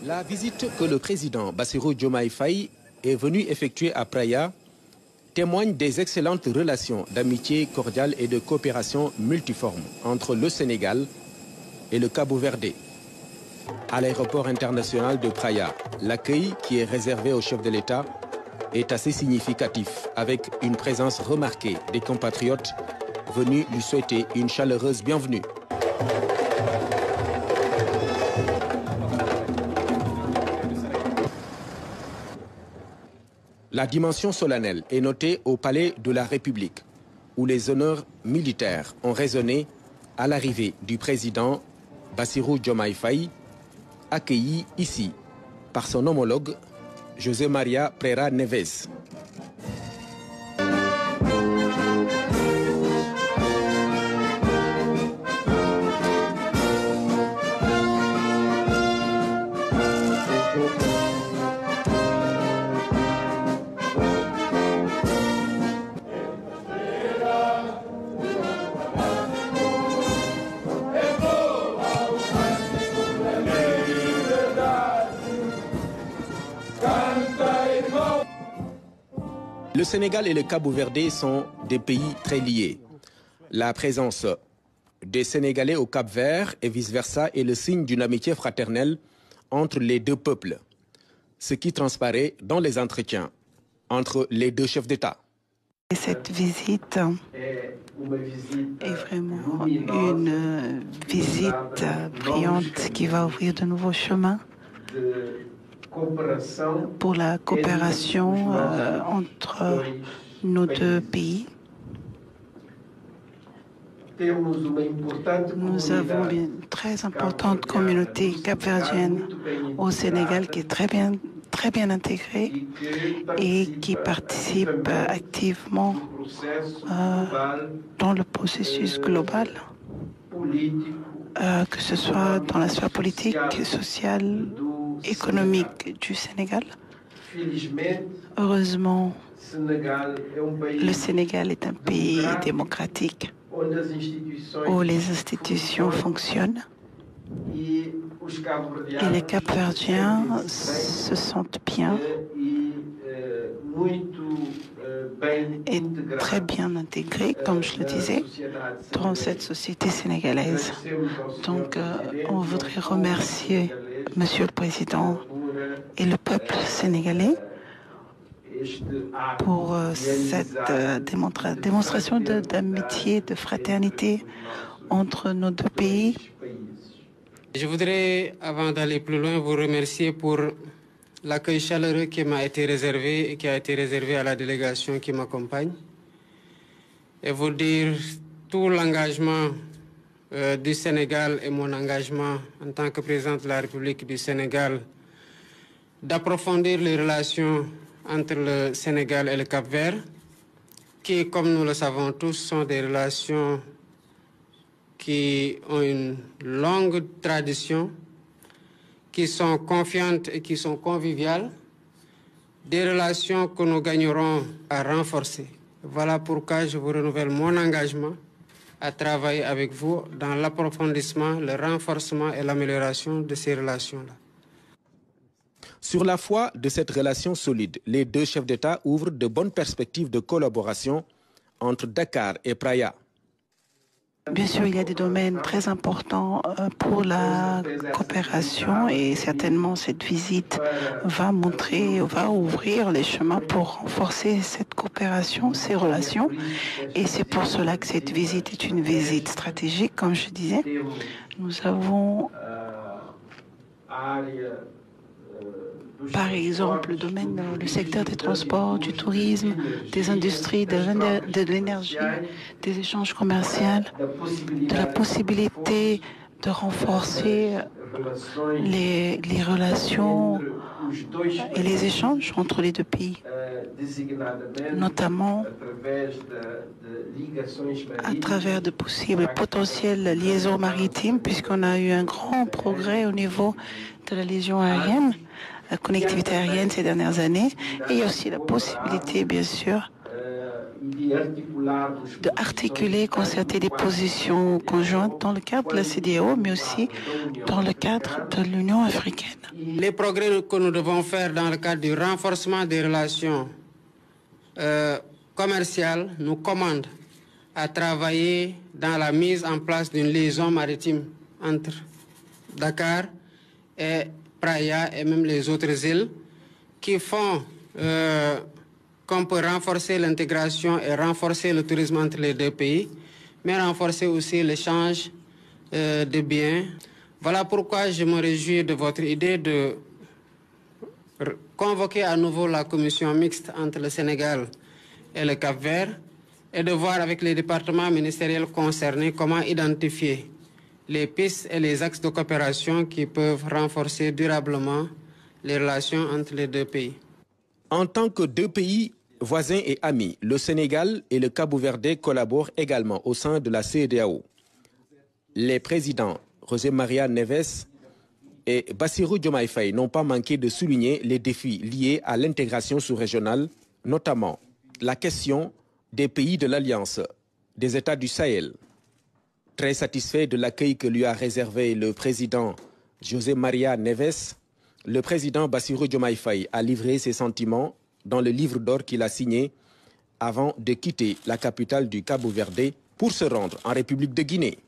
La visite que le président Bassirou Diomaye Faye est venu effectuer à Praia témoigne des excellentes relations d'amitié cordiale et de coopération multiforme entre le Sénégal et le Cabo-Verde. À l'aéroport international de Praia, l'accueil qui est réservé au chef de l'État est assez significatif, avec une présence remarquée des compatriotes venus lui souhaiter une chaleureuse bienvenue. La dimension solennelle est notée au Palais de la République, où les honneurs militaires ont résonné à l'arrivée du président Bassirou Diomaye Faye, accueilli ici par son homologue José Maria Prera Neves. Le Sénégal et le Cabo-Verde sont des pays très liés. La présence des Sénégalais au Cap-Vert et vice-versa est le signe d'une amitié fraternelle entre les deux peuples, ce qui transparaît dans les entretiens entre les deux chefs d'État. Cette visite est vraiment une visite brillante qui va ouvrir de nouveaux chemins pour la coopération entre nos deux pays. Nous avons une très importante communauté capverdienne au Sénégal qui est très bien intégrée et qui participe activement dans le processus global, que ce soit dans la sphère politique, sociale, économique du Sénégal. Heureusement, le Sénégal est un pays démocratique où les institutions fonctionnent et les Cap-Verdiens se sentent bien et très bien intégrés, comme je le disais, dans cette société sénégalaise. Donc, on voudrait remercier Monsieur le Président et le peuple sénégalais pour cette démonstration d'amitié, de fraternité entre nos deux pays. Je voudrais, avant d'aller plus loin, vous remercier pour l'accueil chaleureux qui m'a été réservé et qui a été réservé à la délégation qui m'accompagne. Et vous dire tout l'engagement du Sénégal et mon engagement en tant que président de la République du Sénégal d'approfondir les relations entre le Sénégal et le Cap-Vert, qui, comme nous le savons tous, sont des relations qui ont une longue tradition, qui sont confiantes et qui sont conviviales, des relations que nous gagnerons à renforcer. Voilà pourquoi je vous renouvelle mon engagement à travailler avec vous dans l'approfondissement, le renforcement et l'amélioration de ces relations-là. Sur la foi de cette relation solide, les deux chefs d'État ouvrent de bonnes perspectives de collaboration entre Dakar et Praia. Bien sûr, il y a des domaines très importants pour la coopération et certainement cette visite va ouvrir les chemins pour renforcer cette coopération, ces relations. Et c'est pour cela que cette visite est une visite stratégique, comme je disais. Nous avons par exemple le secteur des transports, du tourisme, des industries, de l'énergie, des échanges commerciaux, de la possibilité de renforcer les relations et les échanges entre les deux pays, notamment à travers de possibles potentielles liaisons maritimes, puisqu'on a eu un grand progrès au niveau de la liaison aérienne, la connectivité aérienne ces dernières années, et il y a aussi la possibilité, bien sûr, d'articuler, concerter des positions conjointes dans le cadre de la CEDEAO, mais aussi dans le cadre de l'Union africaine. Les progrès que nous devons faire dans le cadre du renforcement des relations commerciales nous commandent à travailler dans la mise en place d'une liaison maritime entre Dakar et Praia et même les autres îles qui font qu'on peut renforcer l'intégration et renforcer le tourisme entre les deux pays, mais renforcer aussi l'échange de biens. Voilà pourquoi je me réjouis de votre idée de convoquer à nouveau la commission mixte entre le Sénégal et le Cap-Vert et de voir avec les départements ministériels concernés comment identifier les pistes et les axes de coopération qui peuvent renforcer durablement les relations entre les deux pays. En tant que deux pays voisins et amis, le Sénégal et le Cabo-Verde collaborent également au sein de la CEDEAO. Les présidents José María Neves et Bassirou Diomaye Faye n'ont pas manqué de souligner les défis liés à l'intégration sous-régionale, notamment la question des pays de l'Alliance des États du Sahel. Très satisfait de l'accueil que lui a réservé le président José María Neves, le président Bassirou Diomaye Faye a livré ses sentiments dans le livre d'or qu'il a signé avant de quitter la capitale du Cabo-Verde pour se rendre en République de Guinée.